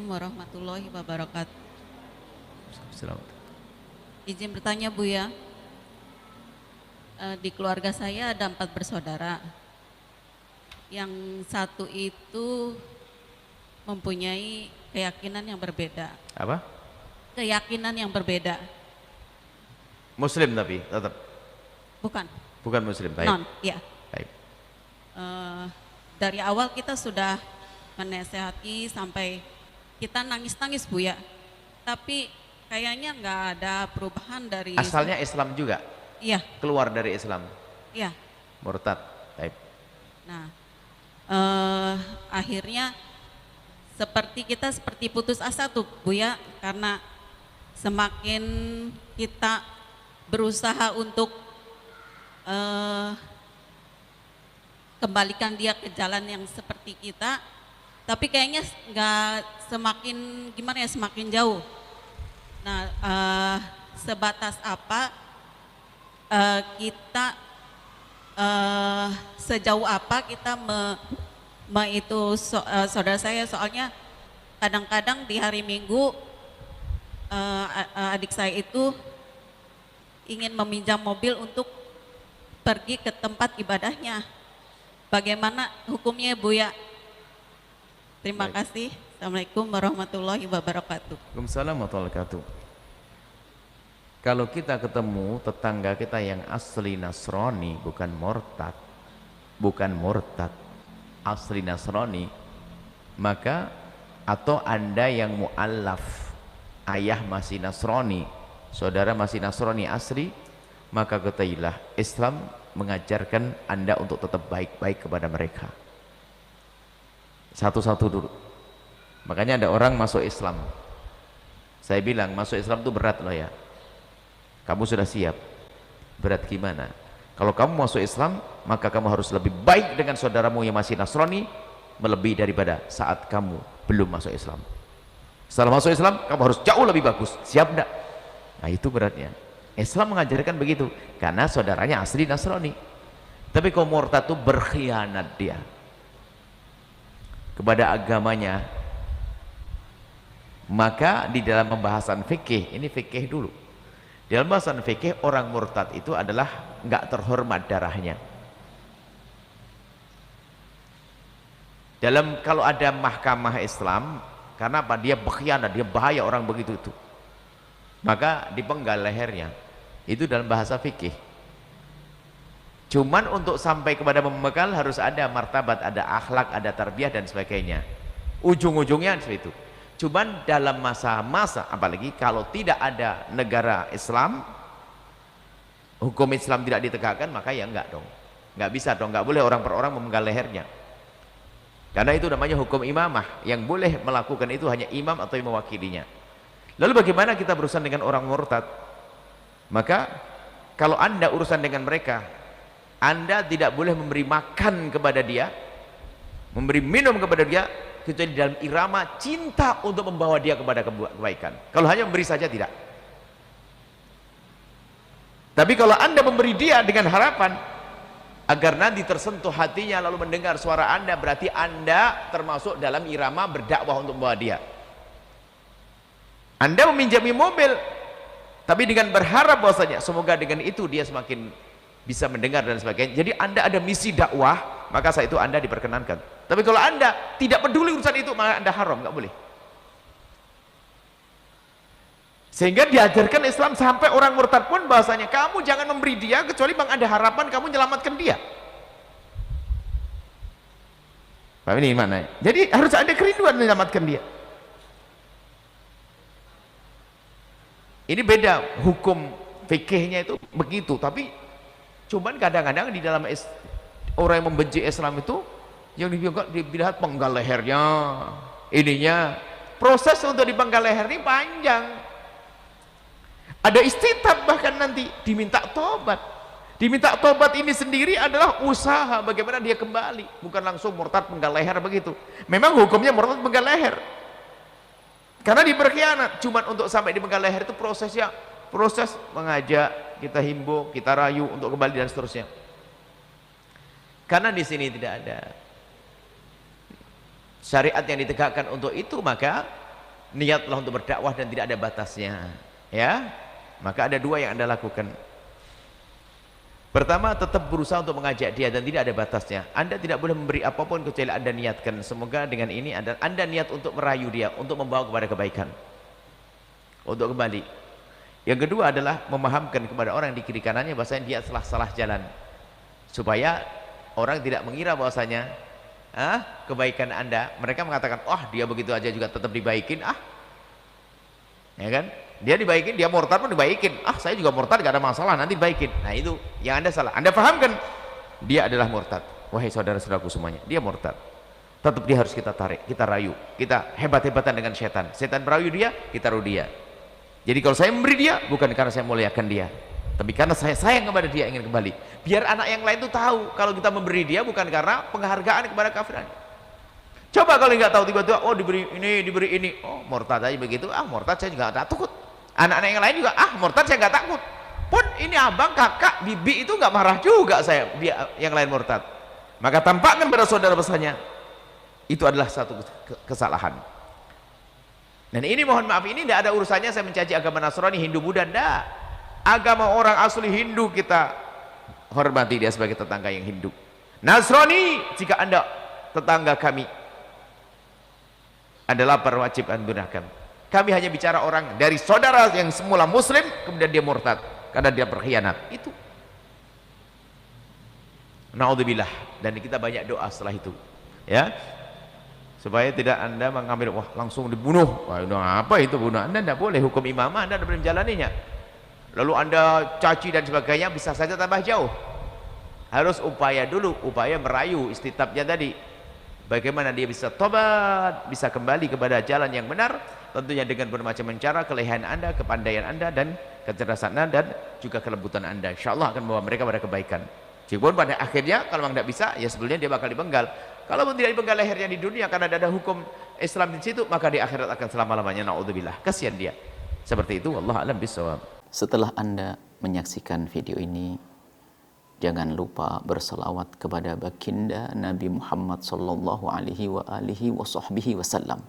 warahmatullahi wabarakatuh. Selamat. Izin bertanya Bu ya, di keluarga saya ada 4 bersaudara. Yang satu itu mempunyai keyakinan yang berbeda. Apa? Keyakinan yang berbeda. Muslim tapi tetap. Bukan? Bukan Muslim. Baik. Non, ya. Baik. Dari awal kita sudah menasehati sampai kita nangis-nangis Bu ya. Tapi kayaknya nggak ada perubahan dari. Asalnya Islam juga. Iya. Keluar dari Islam. Iya. Murtad. Baik. Nah, akhirnya seperti putus asa tuh Bu ya, karena semakin kita berusaha untuk kembalikan dia ke jalan yang seperti kita, tapi kayaknya nggak semakin gimana ya, semakin jauh. Nah, sebatas apa kita sejauh apa kita saudara saya, soalnya kadang-kadang di hari Minggu adik saya itu ingin meminjam mobil untuk pergi ke tempat ibadahnya. Bagaimana hukumnya Bu ya? Terima kasih. Assalamualaikum warahmatullahi wabarakatuh. Waalaikumsalam warahmatullahi wabarakatuh. Kalau kita ketemu tetangga kita yang asli Nasrani, bukan murtad, asli Nasrani, maka atau Anda yang mu'allaf, ayah masih Nasrani, saudara masih Nasrani asli, maka ketahuilah Islam mengajarkan Anda untuk tetap baik-baik kepada mereka. Satu-satu dulu. Makanya ada orang masuk Islam, saya bilang masuk Islam itu berat loh ya. Kamu sudah siap? Berat gimana? Kalau kamu masuk Islam, maka kamu harus lebih baik dengan saudaramu yang masih Nasrani melebihi daripada saat kamu belum masuk Islam. Setelah masuk Islam, kamu harus jauh lebih bagus. Siap enggak? Nah itu beratnya. Islam mengajarkan begitu karena saudaranya asli Nasrani. Tapi kalau murtad itu berkhianat dia kepada agamanya. Maka di dalam pembahasan fikih, ini fikih dulu. Di dalam pembahasan fikih, orang murtad itu adalah nggak terhormat darahnya. Kalau ada mahkamah Islam, karena apa? Dia berkhianat, dia bahaya orang begitu itu. Maka dipenggal lehernya. Itu dalam bahasa fikih. Cuman untuk sampai kepada memenggal harus ada martabat, ada akhlak, ada tarbiyah dan sebagainya. Ujung-ujungnya seperti itu. Cuman dalam masa-masa, apalagi kalau tidak ada negara Islam, hukum Islam tidak ditegakkan, maka ya enggak dong. Enggak bisa dong, enggak boleh orang per orang memenggal lehernya. Karena itu namanya hukum imamah. Yang boleh melakukan itu hanya imam atau yang mewakilinya. Lalu bagaimana kita berurusan dengan orang murtad? Maka kalau Anda urusan dengan mereka, Anda tidak boleh memberi makan kepada dia, memberi minum kepada dia, kecuali dalam irama cinta untuk membawa dia kepada kebaikan. Kalau hanya memberi saja tidak. Tapi kalau Anda memberi dia dengan harapan agar nanti tersentuh hatinya lalu mendengar suara Anda, berarti Anda termasuk dalam irama berdakwah untuk membawa dia. Anda meminjami mobil tapi dengan berharap bahwasanya semoga dengan itu dia semakin bisa mendengar dan sebagainya. Jadi Anda ada misi dakwah, maka saat itu Anda diperkenankan. Tapi kalau Anda tidak peduli urusan itu, maka Anda haram, nggak boleh. Sehingga diajarkan Islam sampai orang murtad pun bahasanya kamu jangan memberi dia kecuali bang ada harapan kamu menyelamatkan dia. Paham ini mana? Jadi harus ada kerinduan menyelamatkan dia. Ini beda hukum fikihnya itu begitu, tapi cuman kadang-kadang di dalam orang yang membenci Islam itu yang dilihat penggal lehernya, ininya proses untuk dipenggal leher ini panjang, ada istitab, bahkan nanti diminta tobat. Diminta tobat ini sendiri adalah usaha bagaimana dia kembali, bukan langsung murtad penggal leher begitu. Memang hukumnya murtad penggal leher karena dia berkhianat. Cuman untuk sampai di penggal leher itu prosesnya, proses mengajak, kita himbau, kita rayu untuk kembali dan seterusnya. Karena di sini tidak ada syariat yang ditegakkan untuk itu, maka niatlah untuk berdakwah dan tidak ada batasnya, ya. Maka ada dua yang Anda lakukan. Pertama, tetap berusaha untuk mengajak dia dan tidak ada batasnya. Anda tidak boleh memberi apapun kecuali Anda niatkan. Semoga dengan ini Anda niat untuk merayu dia, untuk membawa kepada kebaikan, untuk kembali. Yang kedua adalah memahamkan kepada orang di kiri kanannya bahwasanya dia telah salah jalan, supaya orang tidak mengira bahwasanya kebaikan Anda. Mereka mengatakan, wah dia begitu aja juga tetap dibaikin, ya kan? Dia dibaikin, dia murtad pun dibaikin. Saya juga murtad, gak ada masalah, nanti dibaikin. Nah itu yang Anda salah. Anda pahamkan dia adalah murtad. Wahai saudara-saudaraku semuanya, dia murtad. Tetap dia harus kita tarik, kita rayu, kita hebat-hebatan dengan setan. Setan merayu dia, kita rayu dia. Jadi kalau saya memberi dia, bukan karena saya muliakan dia, tapi karena saya sayang kepada dia, ingin kembali. Biar anak yang lain tuh tahu kalau kita memberi dia bukan karena penghargaan kepada kafiran. Coba kalau nggak tahu, tiba-tiba diberi ini, murtad aja begitu, murtad saya juga nggak takut. Anak-anak yang lain juga, murtad saya nggak takut. Pun ini abang, kakak, bibi itu nggak marah juga saya, yang lain murtad. Maka tampakkan pada saudara besarnya, itu adalah satu kesalahan. Dan ini mohon maaf, ini tidak ada urusannya saya mencaci agama Nasrani, Hindu, Buddha, tidak. Agama orang asli Hindu kita hormati dia sebagai tetangga yang Hindu. Nasrani, jika Anda tetangga kami, Anda lapar wajib Anda gunakan. Kami hanya bicara orang dari saudara yang semula muslim kemudian dia murtad karena dia berkhianat. Itu. Naudzubillah. Dan kita banyak doa setelah itu, ya. Supaya tidak Anda mengambil langsung dibunuh. Wah, apa itu bunuh? Anda tidak boleh, hukum imamah Anda tidak boleh menjalaninya. Lalu Anda caci dan sebagainya, bisa saja tambah jauh. Harus upaya dulu, upaya merayu istitabnya tadi. Bagaimana dia bisa tobat, bisa kembali kepada jalan yang benar, tentunya dengan bermacam cara, kelebihan Anda, kepandaian Anda, dan kecerdasan Anda, dan juga kelembutan Anda. InsyaAllah akan membawa mereka pada kebaikan. Jika pada akhirnya, kalau memang tidak bisa, ya sebelumnya dia bakal dipenggal. Kalau pun tidak dipenggal lehernya di dunia, karena ada hukum Islam di situ, maka di akhirat akan selama-lamanya. Na'udzubillah. Kasihan dia. Seperti itu, wallahu a'lam bishawab. Setelah Anda menyaksikan video ini, jangan lupa berselawat kepada baginda Nabi Muhammad sallallahu alaihi wa alihi wa sahbihi wasallam.